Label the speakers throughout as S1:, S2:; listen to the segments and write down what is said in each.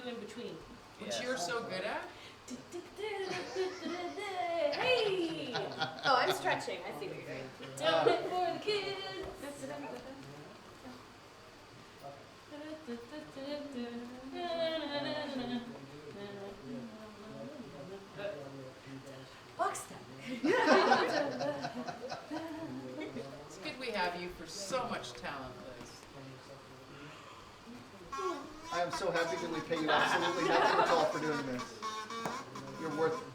S1: do in between.
S2: Which you're so good at.
S1: Hey! Oh, I'm stretching. I see what you're doing. Down it for the kids.
S2: It's good we have you for so much talent, Liz.
S3: I am so happy that we pay you absolutely nothing at all for doing this. You're worth it.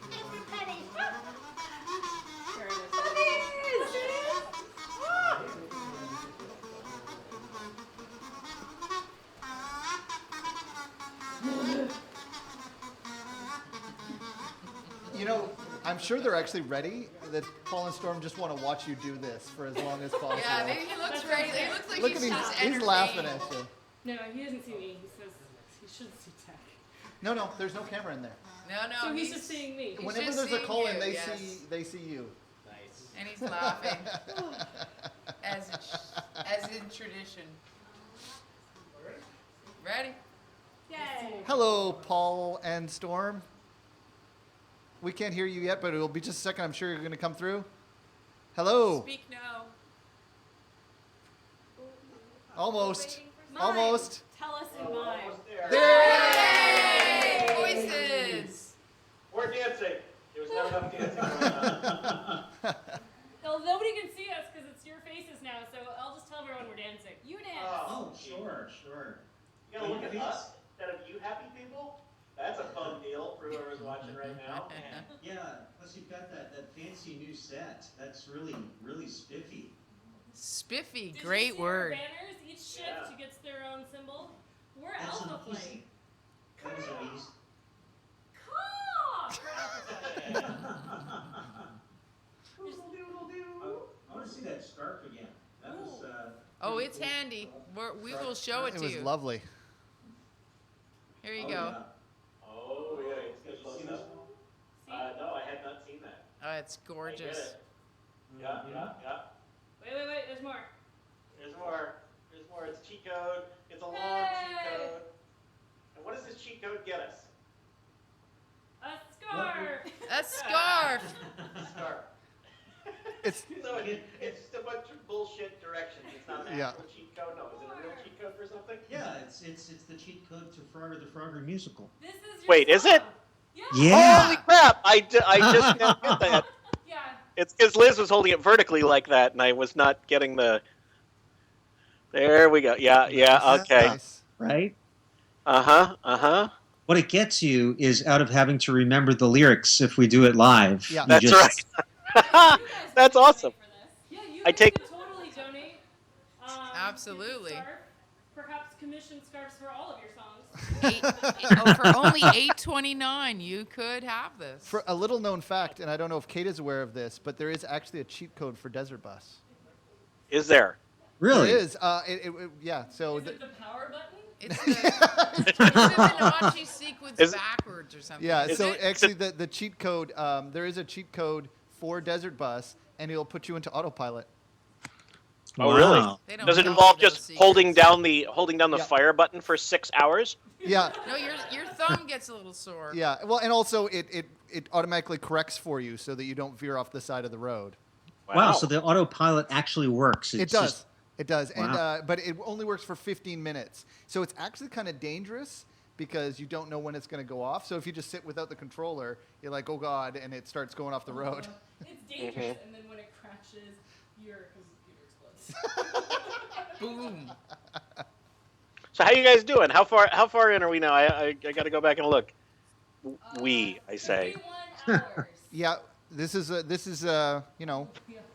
S3: You know, I'm sure they're actually ready. That Paul and Storm just want to watch you do this for as long as possible.
S2: Yeah, he looks ready. He looks like
S3: Look
S2: he's
S3: at
S2: just
S3: him. He's laughing
S2: entertained.
S3: at you.
S1: No, he doesn't see me. He says he should see tech.
S3: No, there's no camera in there.
S2: No,
S1: So he's just seeing me.
S3: Whenever
S2: just
S3: there's a
S2: seeing
S3: call in,
S2: you,
S3: they
S2: yes.
S3: see you.
S4: Nice.
S2: And he's laughing, as in tradition. Ready?
S1: Yay!
S3: Hello, Paul and Storm. We can't hear you yet, but it'll be just a second. I'm sure you're going to come through. Hello.
S2: Speak now.
S3: Almost.
S1: Mime.
S3: Almost.
S1: Tell us in mime.
S2: Yay! Voices.
S4: More dancing. There was not enough dancing going on.
S1: Well, nobody can see us because it's your faces now, so I'll just tell everyone we're dancing. You dance.
S4: Oh,
S5: Sure.
S4: you gotta look at us instead of you happy people. That's a fun deal for whoever's watching right now. Man.
S5: Yeah, plus you've got that fancy new set. That's really spiffy.
S2: Spiffy,
S1: Did you
S2: great
S1: see our
S2: word.
S1: banners? Each shift
S4: Yeah.
S1: gets their own symbol. We're
S5: That's
S1: Alpha
S5: an
S1: Flight.
S5: easy. That is an easy.
S1: Caw! We're Alpha Flight.
S5: I want to see that scarf again. That was.
S2: Oh,
S5: pretty
S2: it's
S5: cool.
S2: handy. We will show it
S3: It
S2: to
S3: was
S2: you.
S3: lovely.
S2: Here you
S5: Oh,
S2: go.
S5: yeah.
S4: Oh, yeah. Did you see this?
S1: See?
S4: No, I had not seen that.
S2: Oh, it's
S4: I get
S2: gorgeous.
S4: it. Yeah.
S1: Wait. There's more.
S4: There's more. It's cheat code. It's a long cheat
S1: Yay!
S4: code. And what does this cheat code get us?
S1: A scarf.
S2: A scarf.
S4: Scarf.
S3: It's
S4: So it's just a bunch of bullshit directions. It's not an
S3: Yeah.
S4: actual cheat code. No, is it a real cheat code for something?
S5: Yeah, it's the cheat code to Frogger the Frogger musical.
S1: This is your
S4: Wait, is
S1: song.
S4: it?
S1: Yeah.
S5: Yeah.
S4: Holy crap! I just now get that.
S1: Yeah.
S4: It's because Liz was holding it vertically like that, and I was not getting the. There we go. Yeah. Okay.
S3: nice.
S5: Right?
S4: Uh-huh.
S5: What it gets you is out of having to remember the lyrics if we do it live.
S3: Yeah.
S5: You
S4: That's
S5: just-
S4: right. That's awesome.
S1: Yeah, you
S4: I
S1: guys
S4: take-
S1: could totally donate.
S2: Absolutely.
S1: get a scarf, perhaps commission scarves for all of your songs.
S2: For only $8.29, you could have this.
S3: For a little known fact, and I don't know if Kate is aware of this, but there is actually a cheat code for Desert Bus.
S4: Is there?
S5: Really?
S3: There is. Yeah. So
S1: Is it the power button?
S2: It's the Fibonacci sequence
S4: Is it-
S2: backwards or something.
S3: yeah.
S4: Is
S3: So
S4: it-
S3: actually, the cheat code. There is a cheat code for Desert Bus, and it'll put you into autopilot.
S4: Oh, really?
S5: Wow.
S2: They don't
S4: Does it
S2: tell
S4: involve
S2: you those
S4: just holding
S2: secrets.
S4: down the
S3: Yeah.
S4: fire button for 6 hours?
S3: Yeah.
S2: No, your thumb gets a little sore.
S3: Yeah. Well, and also it automatically corrects for you so that you don't veer off the side of the road.
S5: Wow, so the autopilot actually works.
S3: It
S5: It's
S3: does.
S5: just-
S3: It does. And
S5: Wow.
S3: but it only works for 15 minutes. So it's actually kind of dangerous because you don't know when it's going to go off. So if you just sit without the controller, you're like, "Oh god," and it starts going off the road.
S1: It's dangerous, and then when it crashes, your computer explodes.
S2: Boom.
S4: So how you guys doing? How far in are we now? I got to go back and look. I say.
S1: 31 hours.
S3: Yeah, this is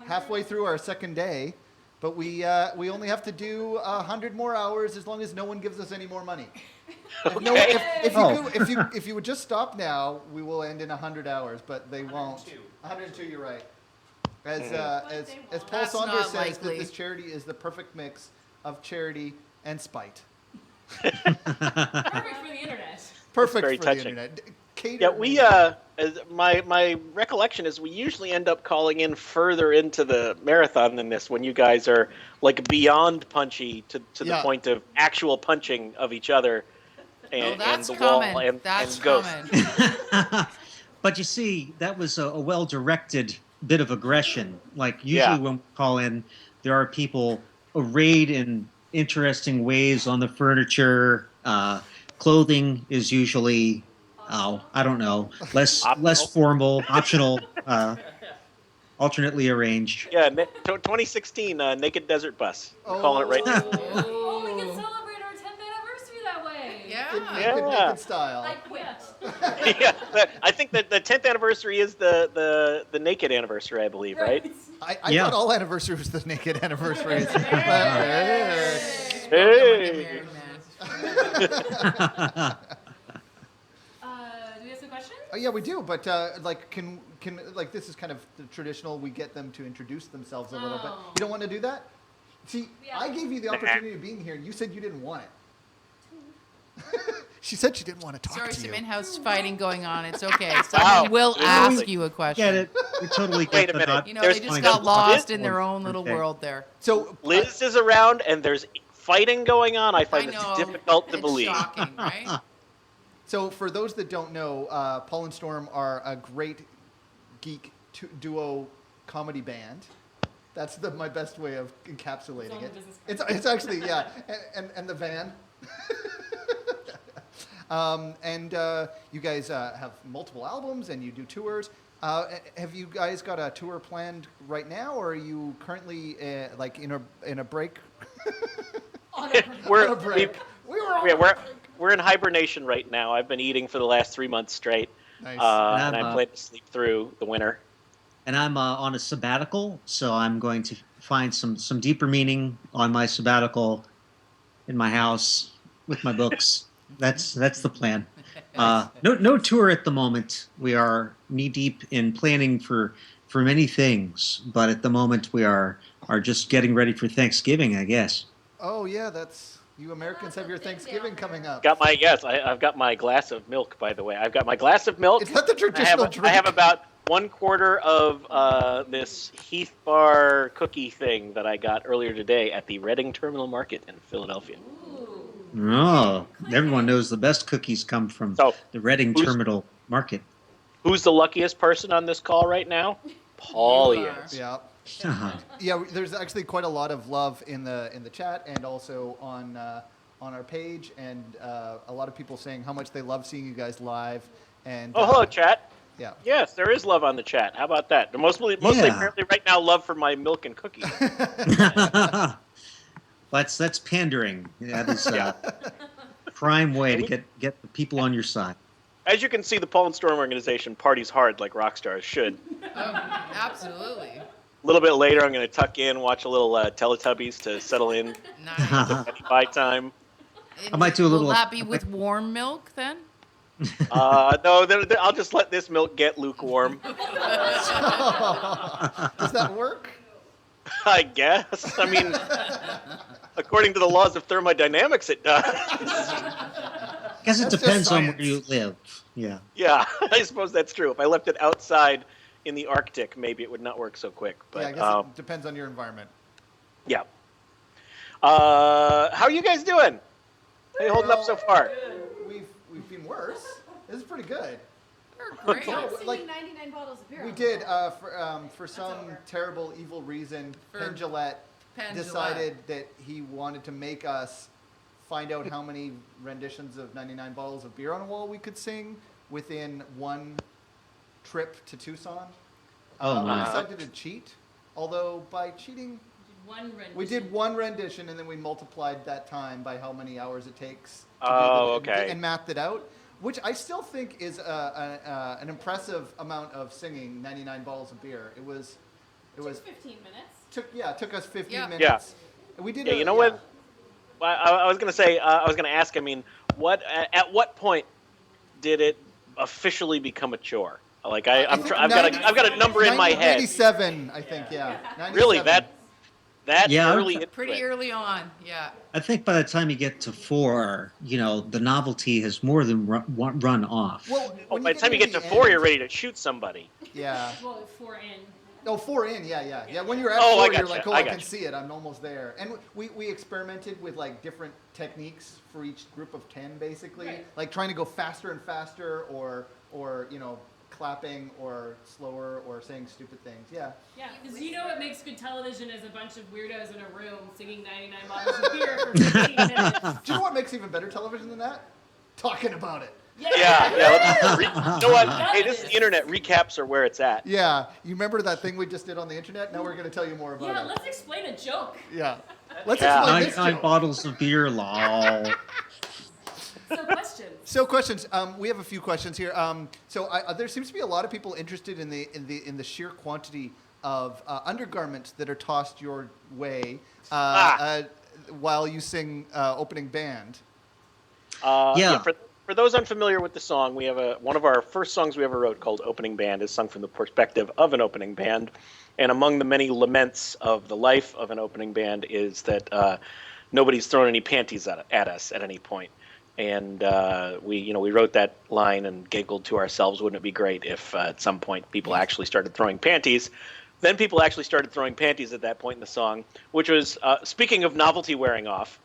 S3: halfway through our second day, but we only have to do 100 more hours as long as no one gives us any more money. If, no,
S4: Okay.
S3: if you would just stop now, we will end in 100 hours, but they won't. 102, you're right. As
S1: they
S3: Paul
S2: That's
S3: Saunders
S2: not
S3: says,
S2: likely.
S3: that this charity is the perfect mix of charity and spite.
S1: Perfect for the internet.
S3: Perfect
S4: very
S3: for
S4: touching.
S3: the internet. Catered
S4: Yeah, we my recollection is we usually end up calling in further into the marathon than this when you guys are like beyond punchy to the
S3: Yeah.
S4: point of actual punching of each other. and
S2: that's
S4: the
S2: coming.
S4: wall and
S2: That's
S4: ghosts.
S2: coming.
S6: But you see, that was a well-directed bit of aggression. Like usually
S4: Yeah.
S6: when we call in, there are people arrayed in interesting ways on the furniture. Clothing is usually, I don't know, less
S4: Optional.
S6: formal, optional, alternately arranged.
S4: Yeah, 2016 Naked Desert Bus. We're calling it right now.
S1: Oh, we can celebrate our 10th anniversary that way.
S2: Yeah.
S3: Naked style.
S1: I quit.
S4: Yeah, I think that the 10th anniversary is the naked anniversary, I believe, right?
S3: I
S6: Yeah.
S3: thought all anniversary was the naked anniversaries.
S4: Hey.
S1: Do we have some questions?
S3: Yeah, we do, but like, can like this is kind of the traditional. We get them to introduce themselves a little bit.
S1: Oh.
S3: You don't want to do that? See,
S1: Yeah.
S3: I gave you the opportunity of being here, and you said you didn't want it. She said she didn't want to talk
S2: Sorry,
S3: to
S2: some
S3: you.
S2: in-house fighting going on. It's okay.
S4: Wow.
S2: Someone will
S4: No,
S2: ask you a question.
S6: Get it? We totally get
S4: Wait a
S6: the
S4: minute.
S6: not-
S2: You know,
S4: There's-
S2: they just
S6: fine.
S2: got lost
S4: Liz-
S2: in their own little
S6: Okay.
S2: world there.
S3: So
S4: Liz is around, and there's fighting going on. I
S2: I
S4: find
S2: know.
S4: this difficult to
S2: It's
S4: believe.
S2: shocking, right?
S3: So for those that don't know, Paul and Storm are a great geek duo comedy band. That's my best way of encapsulating
S1: on
S3: it.
S1: the business
S3: It's actually, yeah, and the van. You guys have multiple albums and you do tours. Have you guys got a tour planned right now, or are you currently like in a break?
S1: On a
S4: We're
S3: On a break. We were on
S4: yeah,
S3: a
S4: we're
S3: break.
S4: we're in hibernation right now. I've been eating for the last 3 months straight,
S3: Nice.
S4: and
S6: And
S4: I
S6: I'm,
S4: plan to sleep through the winter.
S6: And I'm on a sabbatical, so I'm going to find some deeper meaning on my sabbatical in my house with my books. That's the plan. No tour at the moment. We are knee deep in planning for many things, but at the moment we are just getting ready for Thanksgiving, I guess.
S3: Oh yeah, that's you Americans have your Thanksgiving coming up.
S4: I've got my glass of milk. By the way, I've got my glass of milk.
S3: Is that the traditional drink?
S4: I have about 1/4 of this Heath Bar cookie thing that I got earlier today at the Reading Terminal Market in Philadelphia.
S6: Oh, everyone knows the best cookies come from
S4: So,
S6: the Reading
S4: who's-
S6: Terminal Market.
S4: Who's the luckiest person on this call right now? Paul
S2: You are.
S4: is.
S3: Yeah.
S6: Uh-huh.
S3: Yeah, there's actually quite a lot of love in the chat and also on our page, and a lot of people saying how much they love seeing you guys live. And
S4: Oh, hello, chat.
S3: yeah,
S4: Yes, there is love on the chat. How about that? Mostly
S6: Yeah.
S4: apparently right now, love for my milk and cookies.
S6: That's pandering. That is
S4: Yeah.
S6: a prime way to get the people on your side.
S4: As you can see, the Paul and Storm organization parties hard like rock stars should.
S2: Oh, absolutely.
S4: A little bit later, I'm going to tuck in, watch a little Teletubbies to settle in.
S2: Nice.
S4: By time.
S6: I might do a little-
S2: Will that be with warm milk then?
S4: No, I'll just let this milk get lukewarm.
S3: does that work?
S4: I guess. I mean, according to the laws of thermodynamics, it does.
S6: I guess it
S3: That's just
S6: depends on where
S3: science.
S6: you live. Yeah.
S4: Yeah, I suppose that's true. If I left it outside in the Arctic, maybe it would not work so quick. But
S3: Yeah, I guess it depends on your environment.
S4: yeah. How are you guys doing? How you holding up so far?
S3: We've been worse. This is pretty good.
S2: You're great.
S3: No,
S1: Singing
S3: like-
S1: 99 bottles of beer.
S3: We did for some
S1: over.
S3: terrible evil reason.
S2: For
S3: Penn Jillette
S2: Penn
S3: decided that he wanted to make us find out how many renditions of 99 bottles of beer on a wall we could sing within one trip to Tucson.
S6: Oh,
S3: We
S6: my.
S3: decided to cheat, although by cheating
S1: One rendition.
S3: we did one rendition and then we multiplied that time by how many hours it takes to
S4: Oh,
S3: do
S4: okay.
S3: and mathed it out, which I still think is an impressive amount of singing 99 bottles of beer. It was
S1: Took 15 minutes.
S3: took us 15
S2: Yeah.
S3: minutes.
S4: Yeah.
S3: And we did
S4: Yeah, you know what? Well, I was gonna say, I was gonna ask. I mean, at what point did it officially become a chore? Like I've got a number in my head.
S3: 97, I think, yeah. 97.
S4: Really, that
S6: Yeah,
S4: early into
S2: Pretty
S4: it.
S2: early on, yeah.
S6: I think by the time you get to 4, the novelty has more than run off.
S3: Well,
S4: Oh,
S3: when
S4: by the time you
S3: near
S4: get to
S3: the
S4: 4,
S3: end-
S4: you're ready to shoot somebody.
S3: Yeah.
S1: Well, 4 in.
S3: Oh, 4 in, yeah. When you're at
S4: Oh, I
S3: 4, you're
S4: gotcha,
S3: like, oh,
S4: I
S3: I can
S4: gotcha.
S3: see it. I'm almost there. And we experimented with like different techniques for each group of 10, basically,
S1: Right.
S3: like trying to go faster and faster, or clapping, or slower, or saying stupid things. Yeah.
S1: Yeah, because you know what makes good television is a bunch of weirdos in a room singing 99 bottles of beer for 15 minutes.
S3: Do you know what makes even better television than that? Talking about it.
S4: Yeah. You know what? Hey, this is the internet. Recaps are where it's at.
S3: Yeah. You remember that thing we just did on the internet? Now we're going to tell you more about
S1: Yeah,
S3: it.
S1: let's explain a joke.
S3: Yeah. Let's
S4: Yeah.
S3: explain this
S6: 99
S3: joke.
S6: bottles of beer, lol.
S1: So questions.
S3: So questions. We have a few questions here. There seems to be a lot of people interested in the sheer quantity of undergarments that are tossed your way while you sing opening band.
S6: Yeah.
S4: For those unfamiliar with the song, we have one of our first songs we ever wrote called "Opening Band" is sung from the perspective of an opening band, and among the many laments of the life of an opening band is that nobody's thrown any panties at us at any point. And we wrote that line and giggled to ourselves, wouldn't it be great if at some point people actually started throwing panties? Then people actually started throwing panties at that point in the song, which was, speaking of novelty wearing off.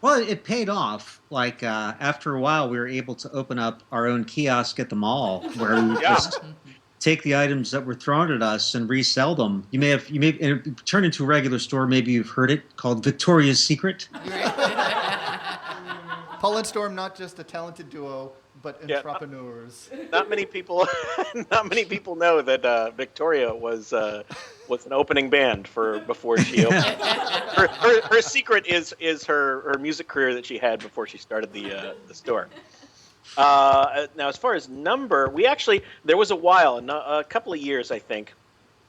S6: Well, it paid off. Like after a while, we were able to open up our own kiosk at the mall, where we would just take the items that were thrown at us and resell them. You may it turned into a regular store. Maybe you've heard it, called Victoria's Secret.
S3: Paul and Storm, not just a talented duo, but
S4: Yeah.
S3: entrepreneurs.
S4: Not many people know that Victoria was an opening band before she opened. Her secret is her music career that she had before she started the store. Now, as far as number, there was a while, a couple of years, I think,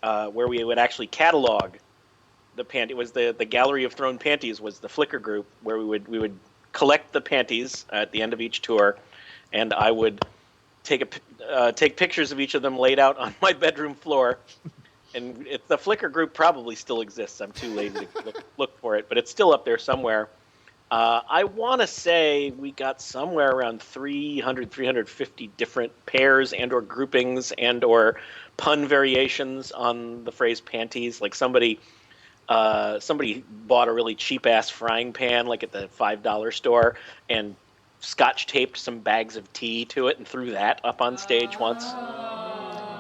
S4: where we would actually catalog the panty. It was the Gallery of Thrown Panties was the Flickr group where we would collect the panties at the end of each tour, and I would take pictures of each of them laid out on my bedroom floor. And the Flickr group probably still exists. I'm too lazy to look for it, but it's still up there somewhere. I want to say we got somewhere around 350 different pairs and or groupings and or pun variations on the phrase panties. Like somebody bought a really cheap ass frying pan like at the $5 store and scotch taped some bags of tea to it and threw that up on stage once.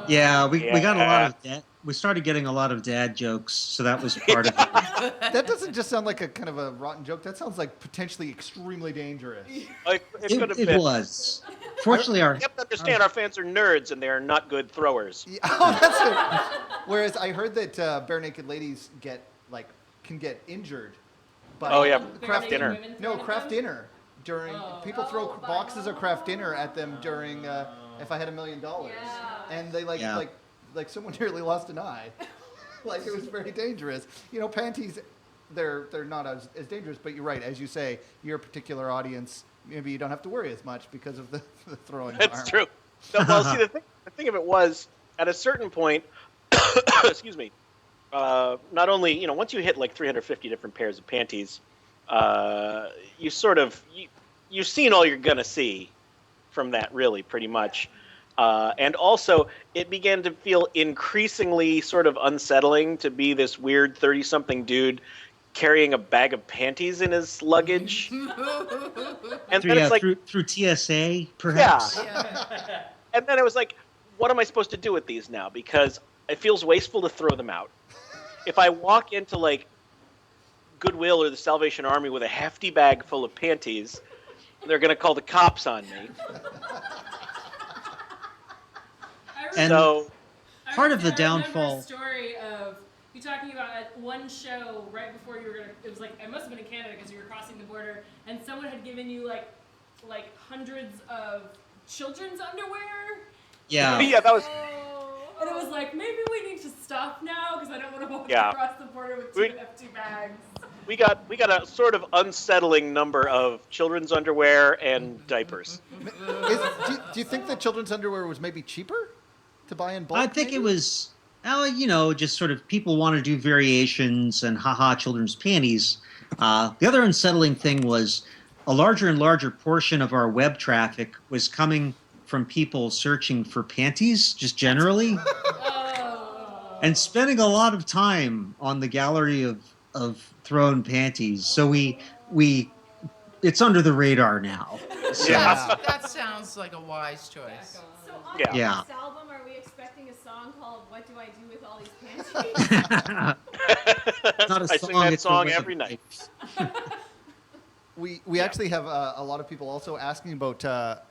S6: Yeah, we got a lot of dad. We started getting a lot of dad jokes, so that was part of it.
S3: That doesn't just sound like a kind of a rotten joke. That sounds like potentially extremely dangerous.
S4: Like, it could have
S6: It
S4: been.
S6: was. Fortunately,
S4: You have to understand our fans are nerds and they are not good throwers.
S3: Yeah, oh, that's it. Whereas I heard that bare naked ladies can get injured. By
S4: Oh, yeah,
S3: craft
S4: dinner.
S3: No, craft dinner. During people throw boxes of craft dinner at them during If I Had $1 Million, and they like someone nearly lost an eye. Like it was very dangerous. Panties, they're not as dangerous, but you're right. As you say, your particular audience, maybe you don't have to worry as much because of the throwing.
S4: That's
S3: arm.
S4: true. Well, see, the thing of it was, at a certain point, excuse me, not only, once you hit like 350 different pairs of panties, you've seen all you're going to see from that, really, pretty much. And also, it began to feel increasingly sort of unsettling to be this weird 30-something dude carrying a bag of panties in his luggage. And then it's like,
S6: through TSA, perhaps.
S4: yeah. And then it was like, what am I supposed to do with these now? Because it feels wasteful to throw them out. If I walk into like Goodwill or the Salvation Army with a hefty bag full of panties, they're going to call the cops on me.
S6: And
S4: So
S6: part of the
S1: I remember
S6: downfall.
S1: a story of you talking about at one show right before you were gonna. It was like it must have been in Canada because you were crossing the border, and someone had given you like hundreds of children's underwear.
S6: Yeah.
S4: yeah, that was
S1: And it was like maybe we need to stop now because I don't want to walk
S4: Yeah.
S1: across the border with
S4: We-
S1: two empty bags.
S4: we got a sort of unsettling number of children's underwear and diapers.
S3: Do you think that children's underwear was maybe cheaper to buy in bulk?
S6: I think
S3: maybe?
S6: it was, just sort of people want to do variations and haha children's panties. The other unsettling thing was a larger and larger portion of our web traffic was coming from people searching for panties, just generally,
S1: Oh.
S6: and spending a lot of time on the gallery of thrown panties. So we it's under the radar now. So,
S4: Yeah.
S2: That sounds like a wise choice.
S7: So on
S4: Yeah.
S7: the
S6: Yeah.
S7: next album, are we expecting a song called "What Do I Do with All These Panties"?
S6: not a
S4: I
S6: song,
S4: sing that
S6: it's a
S4: song
S6: way of
S4: every night.
S6: life.
S3: We actually have a lot of people also asking about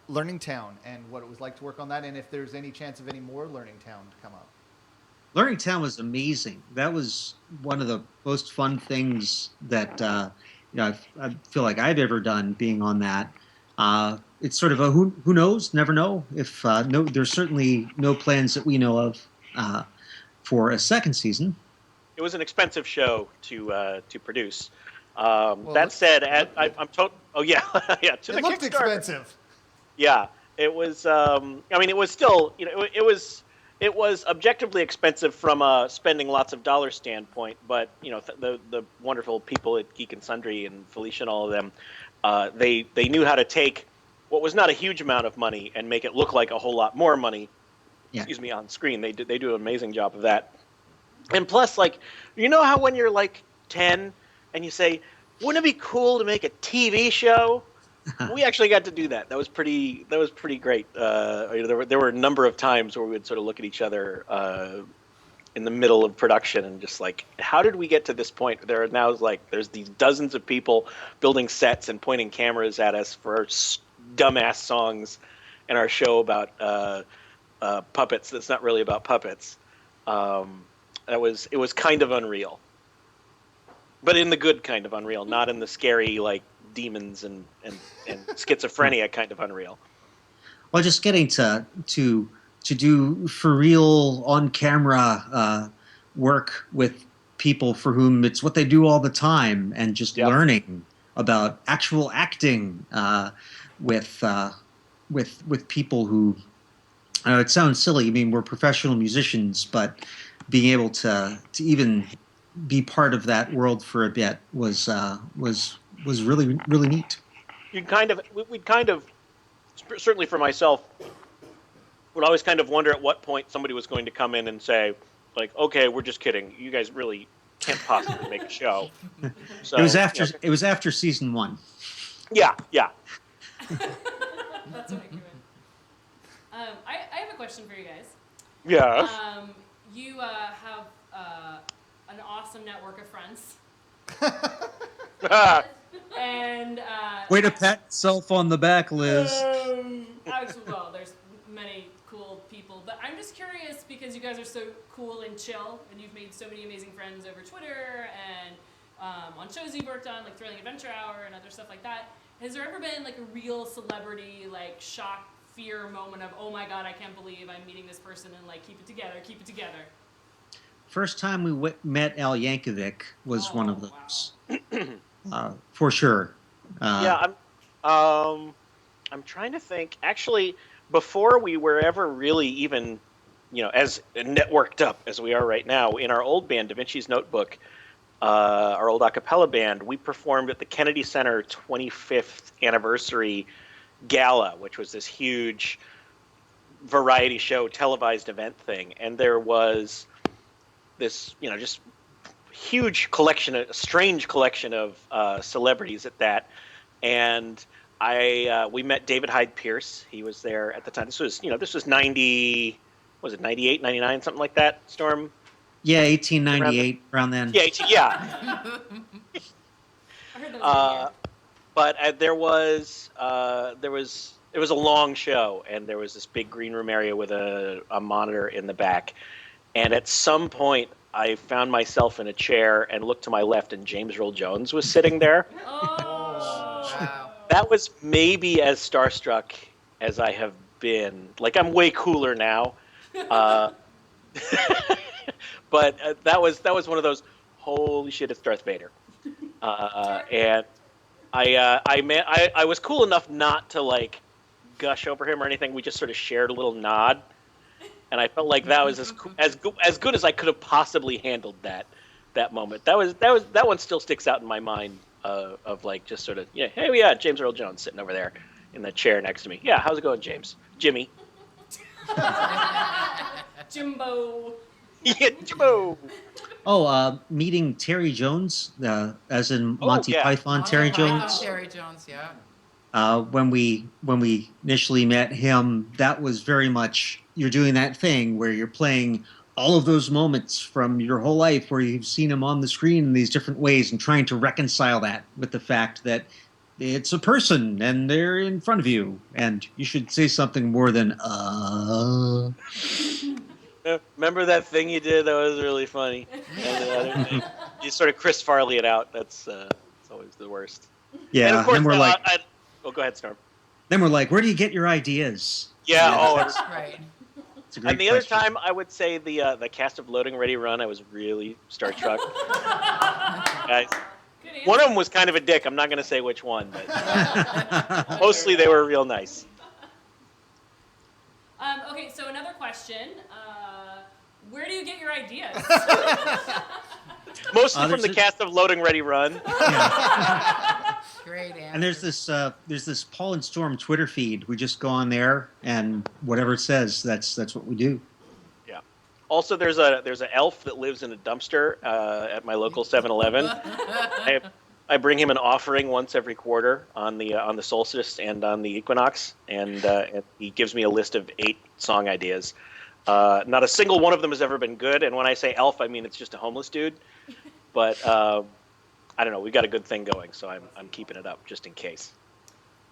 S3: Learning Town and what it was like to work on that, and if there's any chance of any more Learning Town to come up.
S6: Learning Town was amazing. That was one of the most fun things that I feel like I've ever done. Being on that, it's sort of a who knows, never know. If no, there's certainly no plans that we know of for a second season.
S4: It was an expensive show to produce.
S3: Well,
S4: That said, I'm told. Oh yeah, yeah. To the
S3: It looked
S4: Kickstarter.
S3: expensive.
S4: Yeah, it was. I mean, it was still. It was objectively expensive from a spending lots of dollars standpoint. But the wonderful people at Geek and Sundry and Felicia and all of them, they knew how to take what was not a huge amount of money and make it look like a whole lot more money.
S6: Yeah.
S4: Excuse me, on screen. They do an amazing job of that. And plus, like, how when you're like 10 and you say, "Wouldn't it be cool to make a TV show?" We actually got to do that. That was pretty great. There were a number of times where we would sort of look at each other in the middle of production and just like, how did we get to this point? There's these dozens of people building sets and pointing cameras at us for our dumbass songs and our show about puppets. That's not really about puppets. It was kind of unreal, but in the good kind of unreal, not in the scary like demons and schizophrenia kind of unreal.
S6: Well, just getting to do for real on camera work with people for whom it's what they do all the time, and just learning about actual acting with people who it sounds silly. I mean, we're professional musicians, but being able to even be part of that world for a bit was really, really neat.
S4: We'd kind of, certainly for myself, would always kind of wonder at what point somebody was going to come in and say, like, "Okay, we're just kidding. You guys really can't possibly make a show." So
S6: It was after season 1.
S4: Yeah.
S1: That's what I came in. I have a question for you guys.
S4: Yeah.
S1: You have an awesome network of friends. And
S6: Way to pat yourself on the back, Liz.
S1: actually, well, there's many cool people, but I'm just curious because you guys are so cool and chill, and you've made so many amazing friends over Twitter and on shows you've worked on, like Thrilling Adventure Hour and other stuff like that. Has there ever been like a real celebrity like shock, fear moment of, oh my god, I can't believe I'm meeting this person, and like keep it together?
S6: First time we met Al Yankovic was one of
S1: wow.
S6: those, for sure.
S4: I'm trying to think. Actually, before we were ever really even, as networked up as we are right now, in our old band, Da Vinci's Notebook, our old a cappella band, we performed at the Kennedy Center 25th anniversary gala, which was this huge variety show televised event thing, and there was this just huge collection, a strange collection of celebrities at that. And we met David Hyde Pierce. He was there at the time. This was 98, 99, something like that, Storm?
S6: Yeah, 1898, around then.
S4: Yeah,
S1: I heard that
S4: but there was it was a long show, and there was this big green room area with a monitor in the back. And at some point, I found myself in a chair and looked to my left, and James Earl Jones was sitting there.
S2: Wow.
S4: That was maybe as starstruck as I have been. Like, I'm way cooler now. But that was one of those, holy shit, it's Darth Vader. And I was cool enough not to like gush over him or anything. We just sort of shared a little nod, and I felt like that was as good as I could have possibly handled that moment. That one still sticks out in my mind of like just sort of hey, James Earl Jones sitting over there, in the chair next to me. Yeah, how's it going, James? Jimmy.
S1: Jimbo.
S4: Yeah, Jimbo.
S6: Oh, meeting Terry Jones, as in Monty
S4: yeah.
S6: Python.
S2: Monty
S6: Terry
S2: Python,
S6: Jones.
S2: Terry Jones, yeah.
S6: When we initially met him, that was very much you're doing that thing where you're playing all of those moments from your whole life where you've seen him on the screen in these different ways and trying to reconcile that with the fact that it's a person and they're in front of you and you should say something more than
S4: Remember that thing you did? That was really funny. And the other thing, you sort of Chris Farley it out. That's always the worst.
S6: Yeah,
S4: and of course,
S6: then we're like,
S4: go ahead, Storm.
S6: then we're like, where do you get your ideas?
S4: Yeah.
S2: That's right.
S6: It's a great
S4: And the
S6: question.
S4: other time, I would say the cast of Loading Ready Run, I was really starstruck. Guys,
S1: Good answer.
S4: one of them was kind of a dick. I'm not going to say which one, but mostly they were real nice.
S1: Okay, so another question. Where do you get your ideas?
S4: Mostly from
S6: there's
S4: the cast of Loading Ready Run.
S2: Great answer.
S6: And there's this Paul and Storm Twitter feed. We just go on there and whatever it says, that's what we do.
S4: Yeah. Also, there's an elf that lives in a dumpster at my local 7-Eleven. I bring him an offering once every quarter on the solstice and on the equinox, and he gives me a list of 8 song ideas. Not a single one of them has ever been good, and when I say elf, I mean it's just a homeless dude. But I don't know. We've got a good thing going, so I'm keeping it up just in case.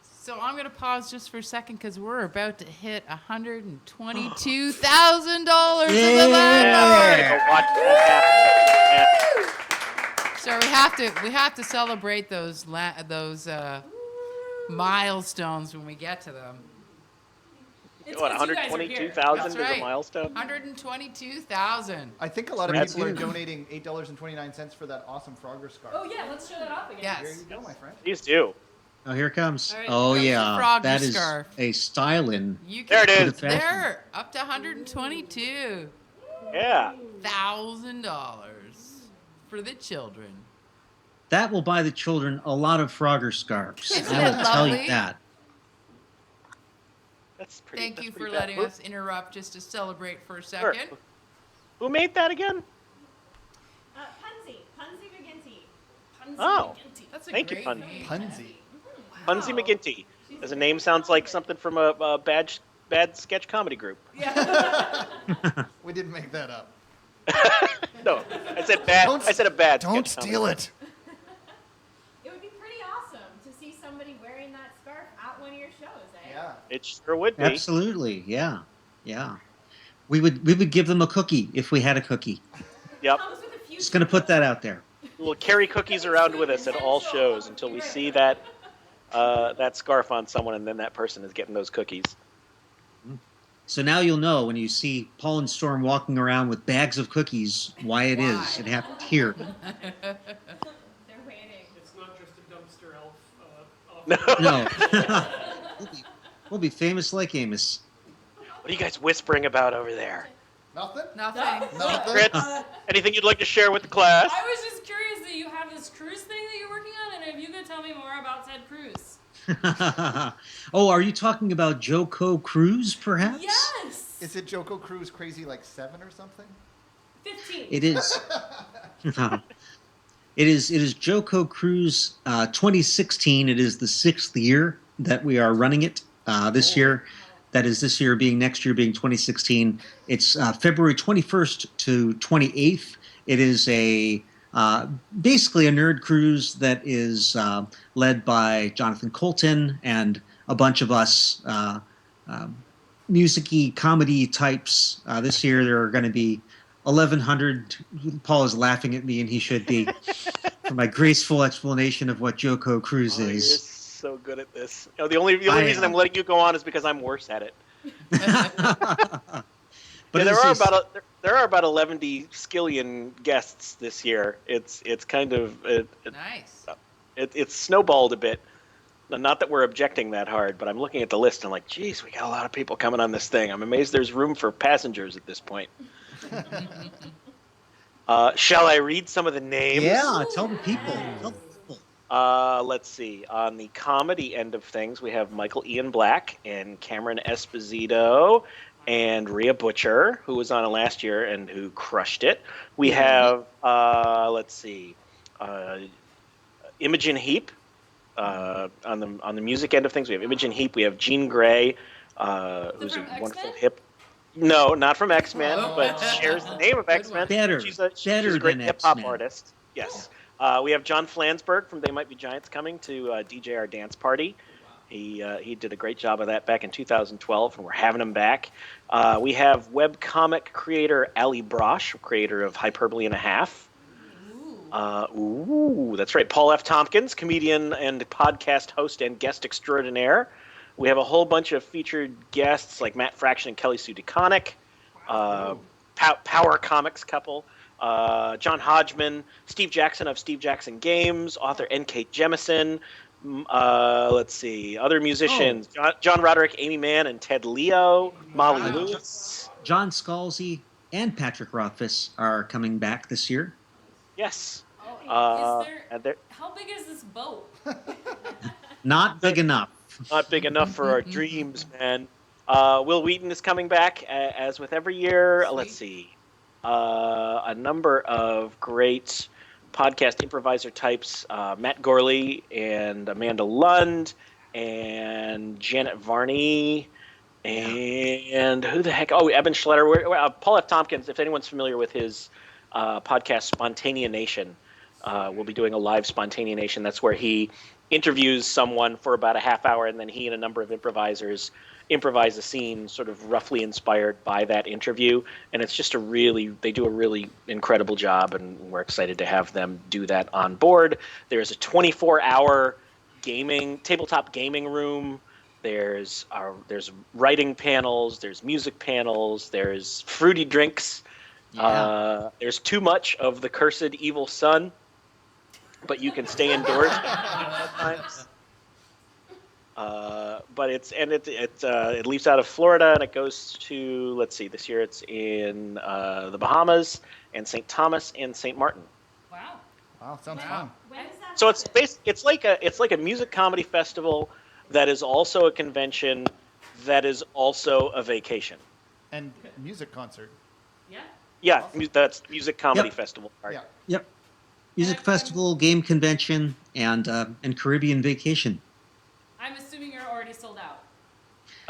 S2: So I'm going to pause just for a second because we're about to hit $122,000 in the
S4: Yeah,
S2: bank.
S4: watch that happen.
S2: So we have to celebrate those milestones when we get to them.
S1: It's
S4: What,
S1: 'cause you guys are here.
S4: 122,000
S2: That's
S4: is
S2: right.
S4: a milestone?
S2: 122,000.
S3: I think a lot of
S6: That's
S3: people are
S6: huge.
S3: donating $8.29 for that awesome Frogger scarf.
S1: Oh yeah, let's show that off again.
S2: Yes.
S3: Here you go, my friend.
S4: Please do.
S6: Oh, here it comes.
S1: All right,
S6: Oh
S2: here's the
S6: yeah,
S2: Froggy
S6: that is
S2: scarf.
S6: a stylin'.
S2: You
S4: There
S2: can
S4: it
S6: Good
S4: is.
S6: fashion.
S2: There, up to $122,000
S4: Yeah.
S2: for the children.
S6: That will buy the children a lot of Frogger scarves.
S2: Isn't
S6: I will
S2: it
S6: tell
S2: lovely?
S6: you that.
S4: That's pretty.
S2: Thank
S4: that's
S2: you for
S4: pretty
S2: letting
S4: bad.
S2: us interrupt just to celebrate for a
S4: Sure.
S2: second.
S4: Who made that again?
S7: Punzi McGinty.
S4: Oh.
S2: That's a
S4: Thank you,
S2: great
S4: Pun.
S2: name.
S3: Punzi.
S4: Bunsy McGinty. As a name sounds like something from a bad sketch comedy group.
S1: Yeah.
S3: We didn't make that up.
S4: No, I said bad.
S3: Don't-
S4: I said a bad.
S3: Don't
S4: sketch
S3: steal
S4: comedy.
S3: it.
S7: It would be pretty awesome to see somebody wearing that scarf at one of your shows, eh?
S3: Yeah.
S4: It sure would be.
S6: Absolutely, yeah, yeah. We would give them a cookie if we had a cookie.
S4: Yep.
S7: Comes with a few
S6: Just gonna put that out there.
S4: We'll carry cookies around with us at all shows until we see that scarf on someone, and then that person is getting those cookies.
S6: So now you'll know when you see Paul and Storm walking around with bags of cookies why it is.
S2: Why?
S6: It happened here.
S7: They're waiting.
S1: It's not just a dumpster elf.
S6: No. We'll be famous like Amos.
S4: What are you guys whispering about over there?
S3: Nothing?
S2: Nothing.
S3: Nothing?
S4: Fritz, anything you'd like to share with the class?
S1: I was just curious that you have this cruise thing that you're working on, and if you could tell me more about said cruise.
S6: Oh, are you talking about Joko Cruz, perhaps?
S1: Yes.
S3: Is it Joko Cruz Crazy like 7 or something?
S1: 15.
S6: It is. It is Joko Cruz 2016. It is the 6th year that we are running it this year. That is this year being next year being 2016. It's February 21st to 28th. It is a basically a nerd cruise that is led by Jonathan Colton and a bunch of us music-y comedy types. This year there are going to be 1,100. Paul is laughing at me, and he should be, for my graceful explanation of what Joko Cruz
S4: Oh, you're
S6: is.
S4: so good at this. You know, the only
S6: I
S4: reason
S6: am.
S4: I'm letting you go on is because I'm worse at it.
S6: But
S4: Yeah,
S6: this is-
S4: there are about 11 skillion guests this year. It's kind of
S2: Nice.
S4: it's snowballed a bit. Not that we're objecting that hard, but I'm looking at the list and I'm like, geez, we got a lot of people coming on this thing. I'm amazed there's room for passengers at this point. Shall I read some of the names?
S6: Yeah, tell the people. Tell the people.
S4: Let's see. On the comedy end of things, we have Michael Ian Black and Cameron Esposito and Rhea Butcher, who was on it last year and who crushed it. We have, let's see, Imogen Heap. On the music end of things, we have Imogen Heap. We have Jean Grey, who's a wonderful hip. No, not from X-Men, but shares the name of X-Men.
S6: Better,
S4: She's a
S6: better
S4: great
S6: than
S4: hip hop
S6: X-Men.
S4: artist. Yes. We have John Flansburgh from They Might Be Giants coming to DJ our dance party. He did a great job of that back in 2012, and we're having him back. We have webcomic creator Ali Brosh, creator of Hyperbole and a Half. That's right. Paul F. Tompkins, comedian and podcast host and guest extraordinaire. We have a whole bunch of featured guests like Matt Fraction and Kelly Sue DeConnick, Power Comics couple, John Hodgman, Steve Jackson of Steve Jackson Games, author N.K. Jemisin. Let's see, other musicians: John Roderick, Amy Mann, and Ted Leo, Molly Lewis.
S6: John Scalzi and Patrick Rothfuss are coming back this year.
S4: Yes.
S1: How big is this boat?
S6: Not big enough.
S4: Not big enough for our dreams, man. Will Wheaton is coming back, as with every year. Let's see. A number of great podcast improviser types. Matt Gorley and Amanda Lund and Janet Varney. And who the heck? Oh, Eben Schletter. Paul F. Tompkins, if anyone's familiar with his podcast, Spontaneation, we'll be doing a live Spontaneation. That's where he interviews someone for about a half hour, and then he and a number of improvisers improvise a scene sort of roughly inspired by that interview. And it's just they do a really incredible job, and we're excited to have them do that on board. There's a 24-hour tabletop gaming room. There's writing panels, there's music panels, there's fruity drinks. There's too much of the cursed evil sun, but you can stay indoors sometimes. But it leaves out of Florida and it goes to, let's see, this year it's in the Bahamas and St. Thomas and St. Martin.
S3: Wow, sounds fun.
S7: When is that?
S4: So it's like a music comedy festival that is also a convention that is also a vacation.
S3: And music concert.
S4: Yeah, that's music comedy festival. Part.
S3: Yeah.
S6: Yep. Music festival, game convention, and Caribbean vacation.
S1: I'm assuming you're already sold out.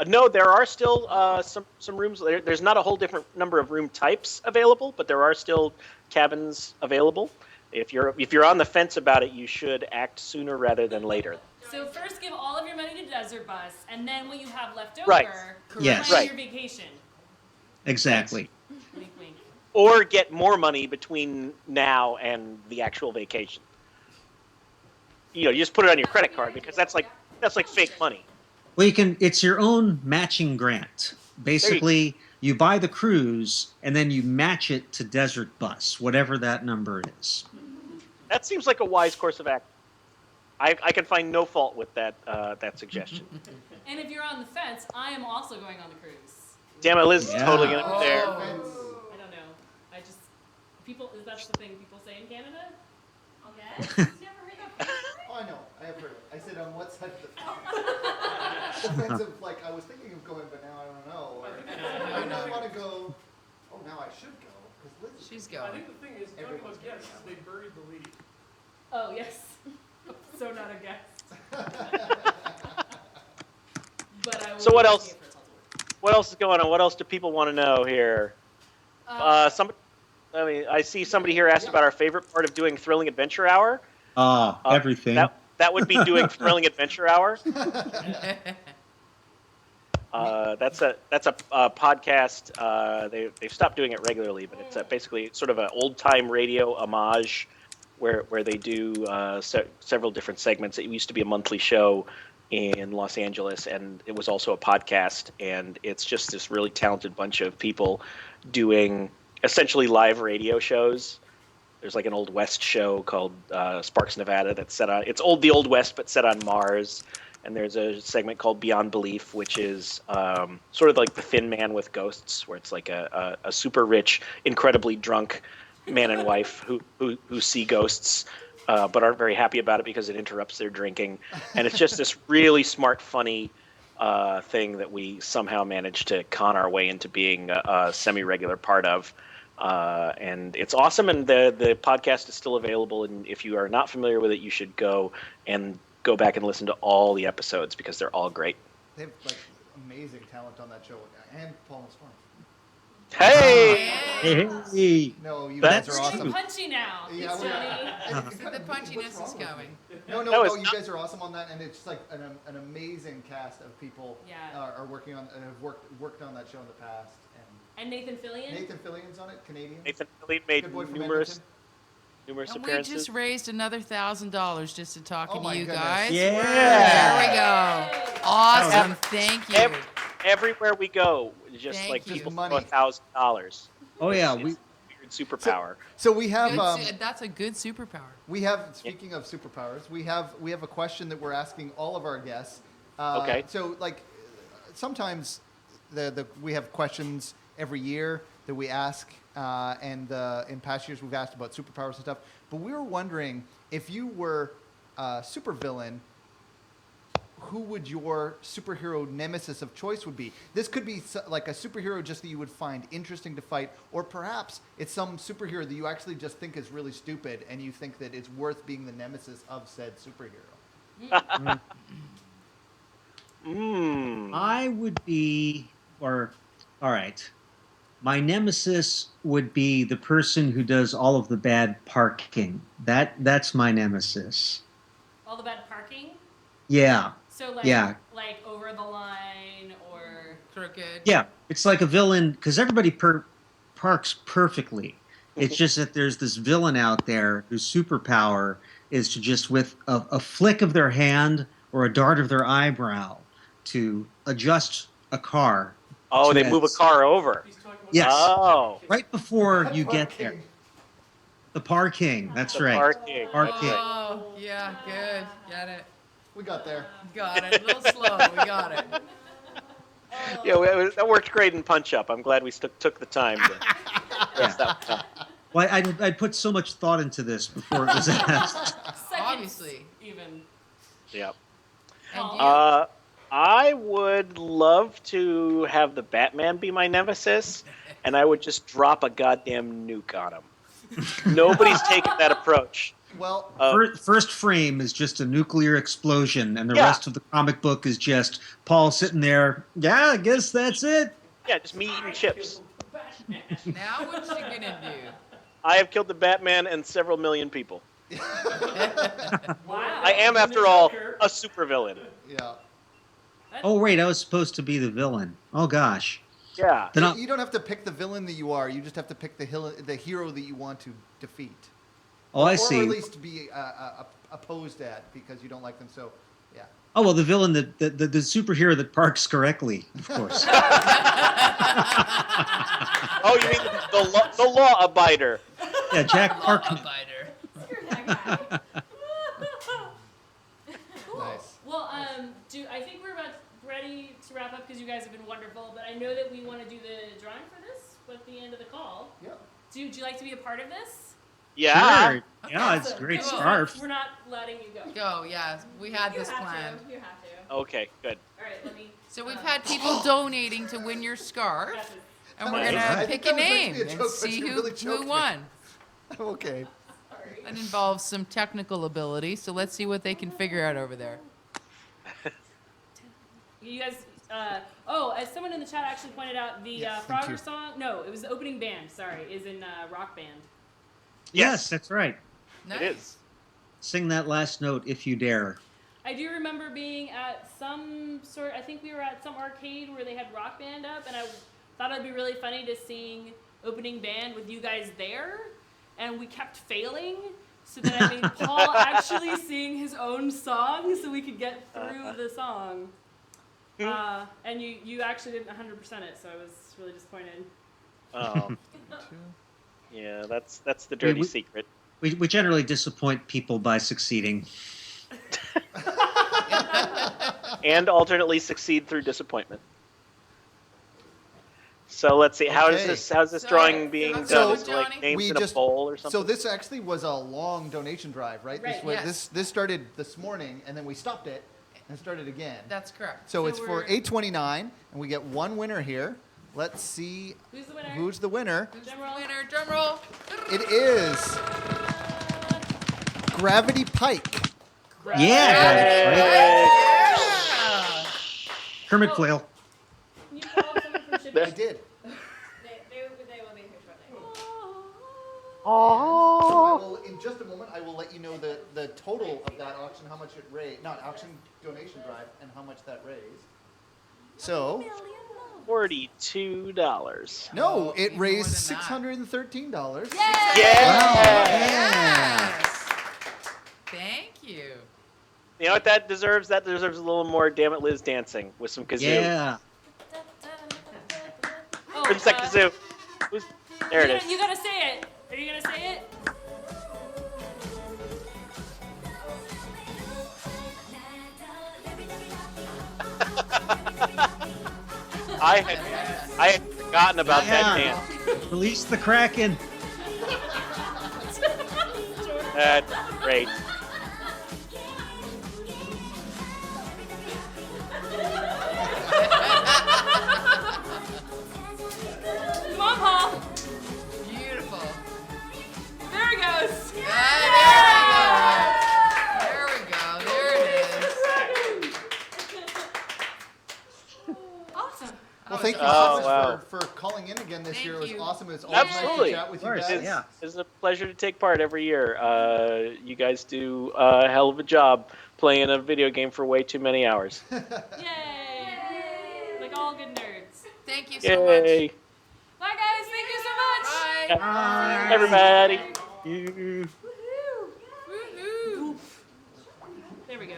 S4: No, there are still some rooms. There's not a whole different number of room types available, but there are still cabins available. If you're on the fence about it, you should act sooner rather than later.
S1: So first, give all of your money to Desert Bus, and then what you have left over,
S4: Right.
S6: Yes.
S1: plan
S4: Right.
S1: your vacation.
S6: Exactly.
S1: Wink, wink.
S4: Or get more money between now and the actual vacation. You just put it on your credit card because that's like fake money.
S6: Well, it's your own matching grant. Basically, you buy the cruise and then you match it to Desert Bus, whatever that number is.
S4: That seems like a wise course of action. I can find no fault with that suggestion.
S1: And if you're on the fence, I am also going on the cruise.
S4: Damn it, Liz is
S6: Yeah.
S4: totally gonna be there.
S1: I don't know. Is that the thing people say in Canada?
S7: Okay. You've never heard that before?
S3: Oh, I know. I have heard it. I said on what side of the fence of, like, I was thinking of going, but now I don't know. Or, I might want to go. Oh, now I should go because Liz.
S2: She's
S8: I
S2: going.
S8: think the thing is, talking about guests, they buried the lead.
S1: Oh, yes. So not a guest. But I will
S4: So what
S1: be
S4: else?
S1: looking for Salzburg.
S4: What else is going on? What else do people want to know here? I see somebody here asked about our favorite part of doing Thrilling Adventure Hour.
S6: Everything.
S4: That would be doing Thrilling Adventure Hour. That's a podcast. They've stopped doing it regularly, but it's basically sort of an old time radio homage, where they do several different segments. It used to be a monthly show in Los Angeles, and it was also a podcast. And it's just this really talented bunch of people doing essentially live radio shows. There's like an Old West show called Sparks, Nevada that's set on, it's the Old West, but set on Mars. And there's a segment called Beyond Belief, which is sort of like the Thin Man with ghosts, where it's like a super rich, incredibly drunk man and wife who see ghosts. but aren't very happy about it because it interrupts their drinking. And it's just this really smart, funny thing that we somehow managed to con our way into being a semi-regular part of. And it's awesome, and the podcast is still available. And if you are not familiar with it, you should go back and listen to all the episodes because they're all great.
S3: They have like amazing talent on that show, and Paul and Storm.
S4: Hey!
S6: Hey.
S3: No, you
S4: That's
S3: guys are
S1: We're
S3: awesome.
S1: getting punchy now.
S3: Yeah,
S1: It's
S3: we-
S1: Johnny.
S2: So the punchiness is coming.
S3: No,
S4: No, it's
S3: you
S4: not.
S3: guys are awesome on that, and it's like an amazing cast of people
S1: Yeah.
S3: are working on and have worked on that show in the past.
S1: And Nathan Fillion.
S3: And Nathan Fillion's on it, Canadian.
S4: Nathan Fillion made
S3: Good boy from
S4: numerous
S3: Edmonton.
S2: And we
S4: appearances.
S2: just raised another $1,000 just to talking
S3: Oh
S2: to
S3: my
S2: you
S3: goodness.
S2: guys.
S6: Yeah.
S2: There we go.
S1: Yay.
S2: Awesome. Thank you.
S4: Everywhere we go, just
S2: Thank
S4: like
S2: you.
S4: people
S3: Money.
S4: $1,000.
S6: Oh yeah,
S4: It's
S6: we
S4: weird superpower.
S3: So we have
S2: That's a good superpower.
S3: speaking of superpowers, we have a question that we're asking all of our guests.
S4: Okay.
S3: So like sometimes we have questions every year that we ask, and in past years we've asked about superpowers and stuff. But we were wondering if you were a supervillain, who would your superhero nemesis of choice would be? This could be like a superhero just that you would find interesting to fight, or perhaps it's some superhero that you actually just think is really stupid and you think that it's worth being the nemesis of said superhero.
S6: I would be, or all right, my nemesis would be the person who does all of the bad parking. That's my nemesis.
S1: All the bad parking.
S6: Yeah,
S1: So like
S6: Yeah.
S1: like over the line or
S2: Crooked.
S6: yeah. It's like a villain because everybody parks perfectly. It's just that there's this villain out there whose superpower is to just with a flick of their hand or a dart of their eyebrow to adjust a car.
S4: Oh,
S6: to
S4: they move a
S6: its-
S4: car over.
S8: He's talking about
S6: Yes.
S4: Oh,
S6: Right before you get
S3: Parking.
S6: there. The parking. That's
S4: the
S6: right.
S4: parking.
S6: Parking.
S2: Oh, yeah, good. Get it.
S3: We got there.
S2: Got it. A little slow. We got it.
S4: Yeah, that worked great in Punch Up. I'm glad we took the time to press that one up.
S6: Well, I put so much thought into this before it was asked.
S1: seconds
S2: Obviously.
S1: even.
S4: Yep.
S2: And you?
S4: I would love to have the Batman be my nemesis, and I would just drop a goddamn nuke on him. Nobody's taken that approach.
S3: Well,
S6: First frame is just a nuclear explosion, and the
S4: Yeah.
S6: rest of the comic book is just Paul sitting there. Yeah, I guess that's it.
S4: Yeah, just me eating chips.
S2: Now what you gonna do?
S4: I have killed the Batman and several million people.
S1: Wow.
S4: I am, after all, a supervillain.
S3: yeah.
S6: Oh wait, I was supposed to be the villain. Oh gosh.
S4: Yeah.
S6: Then I'll,
S3: You don't have to pick the villain that you are. You just have to pick the hero that you want to defeat.
S6: oh, I
S3: Or
S6: see.
S3: at least be opposed at because you don't like them. So, yeah.
S6: Oh well, the villain the superhero that parks correctly, of course.
S4: Oh, you mean the law abider?
S6: Yeah, Jack Park.
S2: Biter.
S7: Screw that guy.
S1: Cool.
S3: Nice.
S1: Well, I think we're about ready to wrap up because you guys have been wonderful. But I know that we want to do the drawing for this at the end of the call.
S3: Yeah.
S1: Would you like to be a part of this?
S4: Yeah.
S6: Sure. Yeah, it's a
S1: Awesome.
S6: great
S1: Cool.
S6: scarf.
S1: We're not letting you go.
S2: Go, yeah. We had
S7: You
S2: this
S7: have
S2: planned.
S7: to. You have to.
S4: Okay, good.
S1: All right, let me.
S2: So we've had people donating to win your scarf,
S1: Got this.
S2: and we're
S3: I
S2: gonna
S3: think
S2: pick
S3: that
S2: a
S3: was meant to
S2: name
S3: be a
S2: and
S3: joke, but
S2: see
S3: you
S2: who
S3: really choked me.
S2: won.
S3: Okay.
S1: Sorry.
S2: That involves some technical ability, so let's see what they can figure out over there.
S1: You guys. As someone in the chat actually pointed out, the
S3: Yes, thank you.
S1: Frogger song. No, it was the opening band. Sorry, is in Rock Band.
S6: Yes, that's right.
S2: Nice.
S4: It is.
S6: Sing that last note if you dare.
S1: I do remember being at some sort. I think we were at some arcade where they had Rock Band up, and I thought it'd be really funny to sing opening band with you guys there, and we kept failing. So then I made Paul actually sing his own song so we could get through the song. And you actually didn't 100% it, so I was really disappointed.
S4: Oh. Yeah, that's the dirty
S6: we-
S4: secret.
S6: We generally disappoint people by succeeding.
S4: And alternately succeed through disappointment. So let's see. How's
S3: Okay.
S4: this drawing being done?
S2: So,
S4: Is it like
S2: Johnny?
S4: names
S3: We
S4: in a
S3: just-
S4: bowl or something?
S3: So this actually was a long donation drive, right?
S1: Right,
S3: This started this morning, and then we stopped it and started again.
S2: That's correct.
S3: So
S1: So
S3: it's for
S1: we're-
S3: $8.29, and we get one winner here. Let's see
S1: Who's the winner?
S3: who's the winner.
S1: Drum roll.
S2: Winner, drum roll.
S3: It is Gravity Pike.
S6: Yeah.
S4: Hey.
S2: Yeah.
S6: Kermit Flail.
S7: Can you call someone from shipping?
S3: I did.
S7: They will be here shortly.
S3: So I will, in just a moment, I will let you know the total of that auction, how much it raised, not auction, donation drive, and how much that raised. So,
S4: $42.
S3: no,
S2: Oh,
S3: it
S2: even more
S3: raised
S2: than that.
S3: $613.
S4: Yeah.
S2: Yes. Thank you.
S4: You know what that deserves? That deserves a little more "Damn It, Liz" dancing with some kazoo.
S6: Yeah.
S1: Oh,
S4: Where's that kazoo? There it is.
S1: You gotta say it. Are you gonna say it?
S4: I had forgotten about that
S6: Yeah.
S4: dance.
S6: Release the Kraken.
S4: That's great.
S1: Come on, Paul.
S2: Beautiful.
S1: There it goes.
S2: There we go. There it is.
S1: Awesome.
S3: Well, thank you
S4: Oh,
S3: so much
S4: wow.
S3: for calling in again this
S2: Thank
S3: year. It was
S2: you.
S3: awesome. It was always nice
S4: Absolutely.
S3: to chat with
S6: Of
S3: you
S6: course,
S3: guys.
S6: yeah.
S4: It's a pleasure to take part every year. You guys do a hell of a job playing a video game for way too many hours.
S1: Yay. Like all good nerds.
S2: Thank you so
S4: Yay.
S2: much.
S1: Bye, guys. Thank you so much.
S2: Bye.
S4: Everybody.
S2: Woohoo.
S1: There we go.